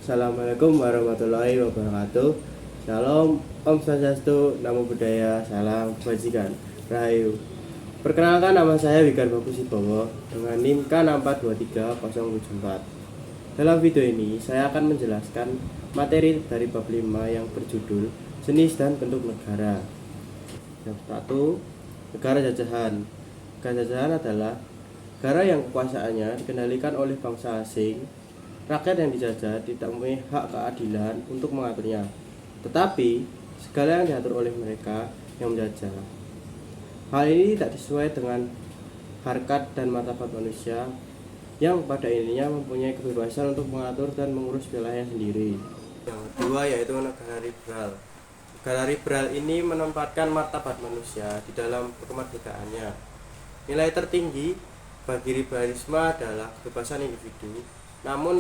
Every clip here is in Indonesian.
Assalamualaikum warahmatullahi wabarakatuh. Shalom, Om Swastiastu, Namo Buddhaya, Salam Kebajikan, Rahayu. Perkenalkan, nama saya Wigar Bagus Sibowo dengan NIM K6423074. Dalam video ini saya akan menjelaskan materi dari bab 5 yang berjudul Jenis dan Bentuk Negara. Yang satu, negara jajahan. Negara jajahan adalah negara yang kekuasaannya dikendalikan oleh bangsa asing. Rakyat yang dijajah tidak mempunyai hak keadilan untuk mengaturnya, tetapi segala yang diatur oleh mereka yang menjajah. Hal ini tidak sesuai dengan harkat dan martabat manusia yang pada intinya mempunyai kebebasan untuk mengatur dan mengurus wilayahnya sendiri. Yang kedua yaitu negara liberal. Negara liberal ini menempatkan martabat manusia di dalam kemerdekaannya. Nilai tertinggi bagi liberalisme adalah kebebasan individu. Namun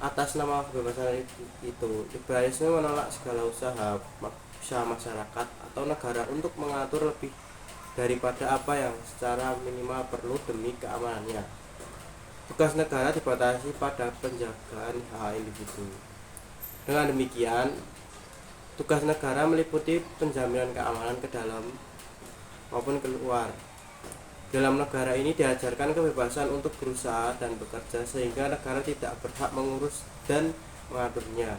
atas nama kebebasan itu, liberalisme menolak segala usaha masyarakat atau negara untuk mengatur lebih daripada apa yang secara minimal perlu demi keamanannya. Tugas negara dibatasi pada penjagaan hak individu. Dengan demikian, tugas negara meliputi penjaminan keamanan ke dalam maupun keluar. Dalam negara ini diajarkan kebebasan untuk berusaha dan bekerja sehingga negara tidak berhak mengurus dan mengaturnya.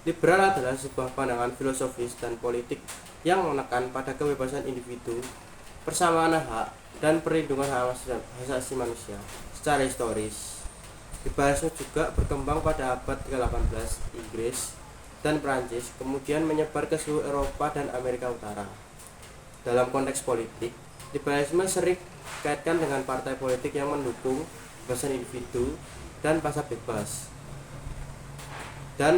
Liberal adalah sebuah pandangan filosofis dan politik yang menekan pada kebebasan individu, persamaan hak, dan perlindungan hak asasi manusia. Secara historis, liberalisme juga berkembang pada abad ke-18 Inggris dan Prancis, kemudian menyebar ke seluruh Eropa dan Amerika Utara. Dalam konteks politik, liberalisme sering dikaitkan dengan partai politik yang mendukung kebebasan individu dan pasar bebas dan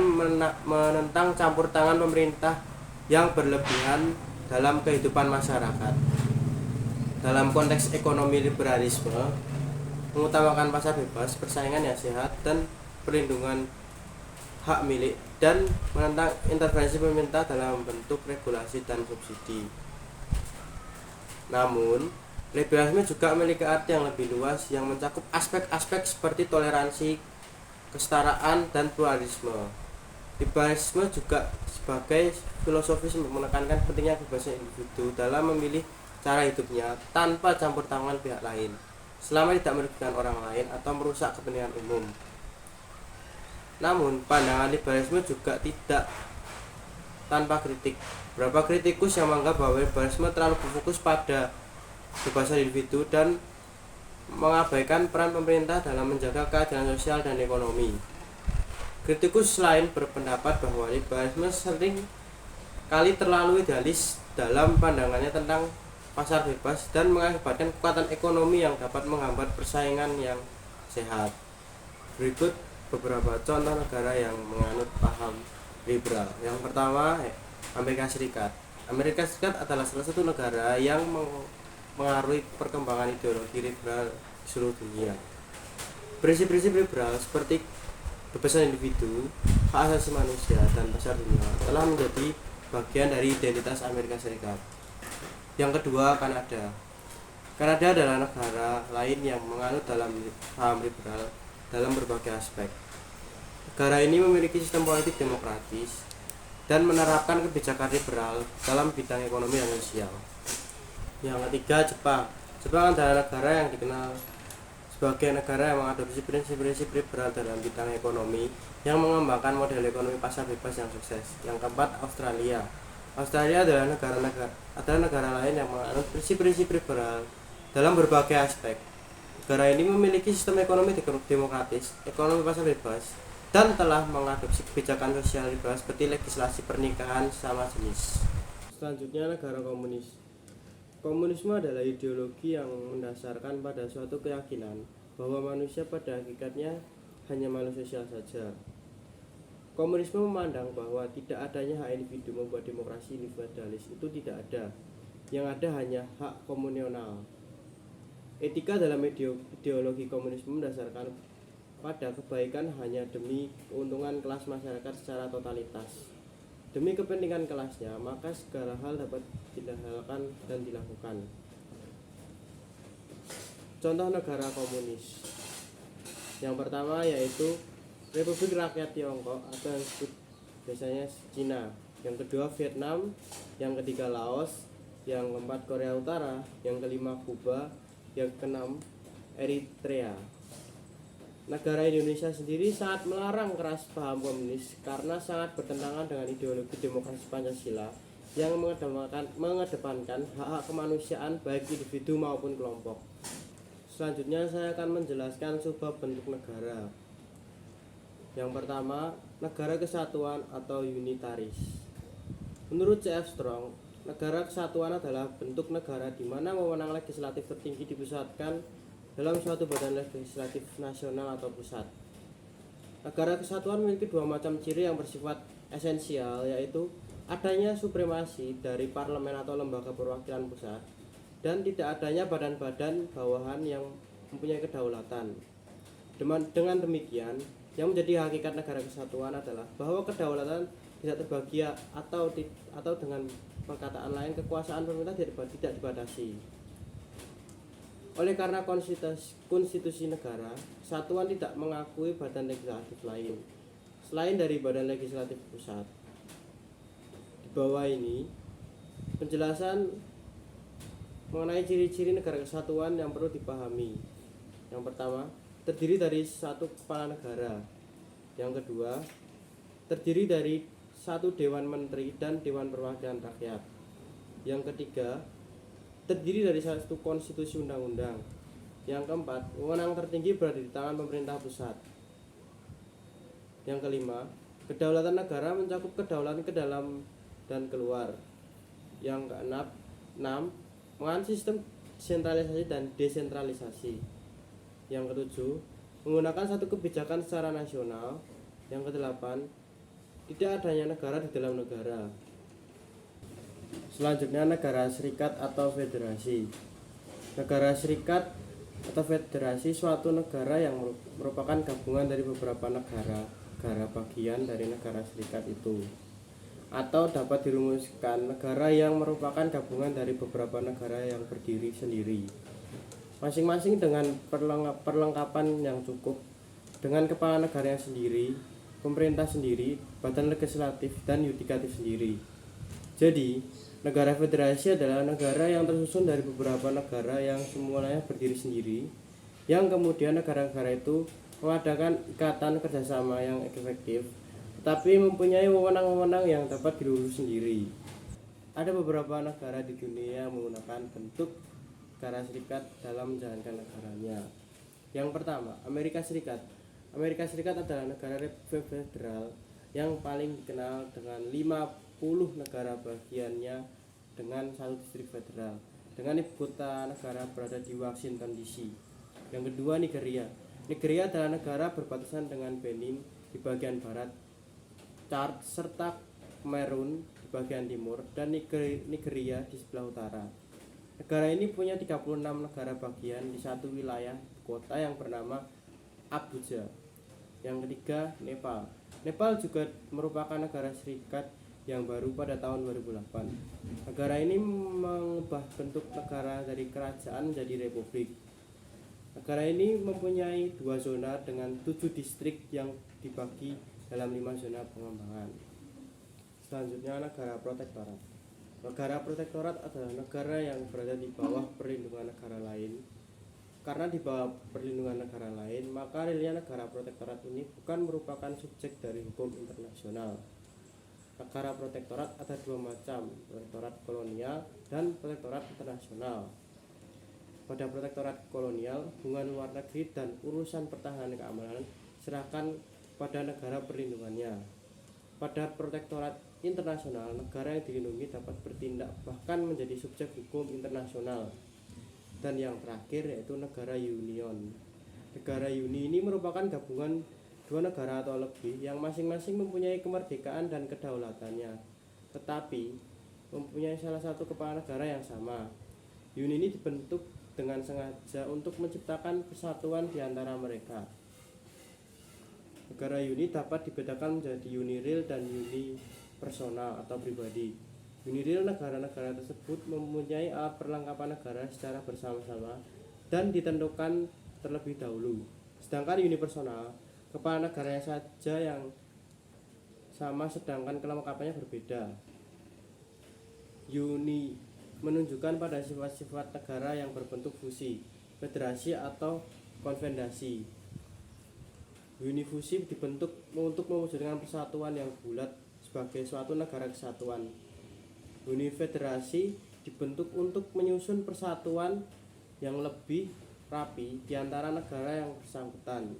menentang campur tangan pemerintah yang berlebihan dalam kehidupan masyarakat. Dalam konteks ekonomi, liberalisme mengutamakan pasar bebas, persaingan yang sehat, dan perlindungan hak milik, dan menentang intervensi pemerintah dalam bentuk regulasi dan subsidi. Namun, liberalisme juga memiliki arti yang lebih luas yang mencakup aspek-aspek seperti toleransi, kesetaraan, dan pluralisme. Liberalisme juga sebagai filosofis menekankan pentingnya kebebasan individu dalam memilih cara hidupnya tanpa campur tangan pihak lain, selama tidak merugikan orang lain atau merusak kepentingan umum. Namun, pandangan liberalisme juga tidak tanpa kritik. Beberapa kritikus yang menganggap bahwa liberalisme terlalu berfokus pada kebebasan individu dan mengabaikan peran pemerintah dalam menjaga keadilan sosial dan ekonomi. Kritikus lain berpendapat bahwa liberalisme sering kali terlalu idealis dalam pandangannya tentang pasar bebas dan mengakibatkan kekuatan ekonomi yang dapat menghambat persaingan yang sehat. Berikut beberapa contoh negara yang menganut paham liberal. Yang pertama, Amerika Serikat. Amerika Serikat adalah salah satu negara yang mengaruhi perkembangan ideologi liberal di seluruh dunia. Prinsip-prinsip liberal seperti kebebasan individu, hak asasi manusia, dan pasar dunia telah menjadi bagian dari identitas Amerika Serikat. Yang kedua, Kanada. Kanada adalah negara lain yang menganut dalam paham liberal dalam berbagai aspek. Negara ini memiliki sistem politik demokratis dan menerapkan kebijakan liberal dalam bidang ekonomi dan sosial. Yang ketiga, Jepang. Jepang adalah negara yang dikenal sebagai negara yang mengadopsi prinsip-prinsip liberal dalam bidang ekonomi yang mengembangkan model ekonomi pasar bebas yang sukses. Yang keempat, Australia. Australia adalah negara lain yang menganut prinsip-prinsip liberal dalam berbagai aspek. Negara ini memiliki sistem ekonomi demokratis, ekonomi pasar bebas, dan telah mengadopsi kebijakan sosial liberal seperti legislasi pernikahan sama jenis. Selanjutnya, negara komunis. Komunisme adalah ideologi yang mendasarkan pada suatu keyakinan bahwa manusia pada hakikatnya hanya makhluk sosial saja. Komunisme memandang bahwa tidak adanya hak individu membuat demokrasi individualis itu tidak ada. Yang ada hanya hak komunal. Etika dalam ideologi komunisme mendasarkan pada kebaikan hanya demi keuntungan kelas masyarakat secara totalitas. Demi kepentingan kelasnya, maka segala hal dapat dihalalkan dan dilakukan. Contoh negara komunis. Yang pertama yaitu Republik Rakyat Tiongkok atau yang disebut biasanya Cina. Yang kedua Vietnam, yang ketiga Laos, yang keempat Korea Utara, yang kelima Kuba, yang keenam Eritrea. Negara Indonesia sendiri sangat melarang keras paham komunis karena sangat bertentangan dengan ideologi demokrasi Pancasila yang mengedepankan hak-hak kemanusiaan baik individu maupun kelompok. Selanjutnya saya akan menjelaskan sebuah bentuk negara. Yang pertama, negara kesatuan atau unitaris. Menurut C.F. Strong, negara kesatuan adalah bentuk negara di mana wewenang legislatif tertinggi dipusatkan dalam suatu badan legislatif nasional atau pusat. Negara kesatuan memiliki dua macam ciri yang bersifat esensial, yaitu adanya supremasi dari parlemen atau lembaga perwakilan pusat dan tidak adanya badan-badan bawahan yang mempunyai kedaulatan. Dengan demikian, yang menjadi hakikat negara kesatuan adalah bahwa kedaulatan tidak terbagi atau dengan perkataan lain kekuasaan pemerintah tidak dibatasi. Oleh karena konstitusi negara, kesatuan tidak mengakui badan legislatif lain selain dari badan legislatif pusat. Di bawah ini penjelasan mengenai ciri-ciri negara kesatuan yang perlu dipahami. Yang pertama, terdiri dari satu kepala negara. Yang kedua, terdiri dari satu dewan menteri dan dewan perwakilan rakyat. Yang ketiga, terdiri dari satu konstitusi undang-undang. Yang keempat, wewenang tertinggi berada di tangan pemerintah pusat. Yang kelima, kedaulatan negara mencakup kedaulatan ke dalam dan keluar. Yang keenam, mengenai sistem sentralisasi dan desentralisasi. Yang ketujuh, menggunakan satu kebijakan secara nasional. Yang kedelapan, tidak adanya negara di dalam negara. Selanjutnya, negara serikat atau federasi. Negara serikat atau federasi suatu negara yang merupakan gabungan dari beberapa negara bagian dari negara serikat itu, atau dapat dirumuskan negara yang merupakan gabungan dari beberapa negara yang berdiri sendiri, masing-masing dengan perlengkapan yang cukup, dengan kepala negara yang sendiri, pemerintah sendiri, badan legislatif dan yudikatif sendiri. Jadi, negara federasi adalah negara yang tersusun dari beberapa negara yang semuanya berdiri sendiri, yang kemudian negara-negara itu mengadakan ikatan kerjasama yang efektif, tetapi mempunyai wewenang-wewenang yang dapat diurus sendiri. Ada beberapa negara di dunia yang menggunakan bentuk negara serikat dalam menjalankan negaranya. Yang pertama, Amerika Serikat. Amerika Serikat adalah negara federal yang paling dikenal dengan 50 negara bagiannya dengan satu distrik federal, dengan ibu kota negara berada di Washington DC. Yang kedua, Nigeria. Nigeria adalah negara berbatasan dengan Benin di bagian barat, Chad serta Kamerun di bagian timur, dan Nigeria di sebelah utara. Negara ini punya 36 negara bagian di satu wilayah kota yang bernama Abuja. Yang ketiga, Nepal. Nepal juga merupakan negara serikat yang baru pada tahun 2008. Negara ini mengubah bentuk negara dari kerajaan menjadi republik. Negara ini mempunyai 2 zona dengan 7 distrik yang dibagi dalam 5 zona pengembangan. Selanjutnya, negara protektorat. Negara protektorat adalah negara yang berada di bawah perlindungan negara lain. Karena di bawah perlindungan negara lain, maka realnya negara protektorat ini bukan merupakan subjek dari hukum internasional. Negara protektorat ada 2 macam, protektorat kolonial dan protektorat internasional. Pada protektorat kolonial, hubungan luar negeri dan urusan pertahanan keamanan serahkan pada negara perlindungannya. Pada protektorat internasional, negara yang dilindungi dapat bertindak bahkan menjadi subjek hukum internasional. Dan yang terakhir yaitu negara union. Negara uni ini merupakan gabungan 2 negara atau lebih yang masing-masing mempunyai kemerdekaan dan kedaulatannya, tetapi mempunyai salah satu kepala negara yang sama. Uni ini dibentuk dengan sengaja untuk menciptakan persatuan di antara mereka. Negara uni dapat dibedakan menjadi uni real dan uni personal atau pribadi. Uni real, negara-negara tersebut mempunyai alat perlengkapan negara secara bersama-sama dan ditentukan terlebih dahulu. Sedangkan uni personal, kepala negaranya saja yang sama sedangkan kelengkapannya berbeda. Uni menunjukkan pada sifat-sifat negara yang berbentuk fusi, federasi atau konfederasi. Unifusi dibentuk untuk mewujudkan persatuan yang bulat sebagai suatu negara kesatuan. Unifederasi dibentuk untuk menyusun persatuan yang lebih rapi di antara negara yang bersangkutan.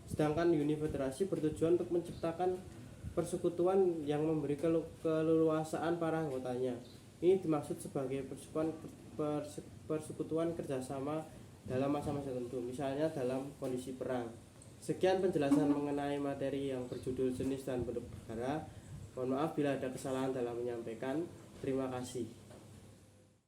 Sedangkan unifederasi bertujuan untuk menciptakan persekutuan yang memberi keleluasaan para anggotanya. Ini dimaksud sebagai persekutuan kerjasama dalam masa-masa tertentu, misalnya dalam kondisi perang. Sekian penjelasan mengenai materi yang berjudul jenis dan bentuk negara. Mohon maaf bila ada kesalahan dalam menyampaikan. Terima kasih.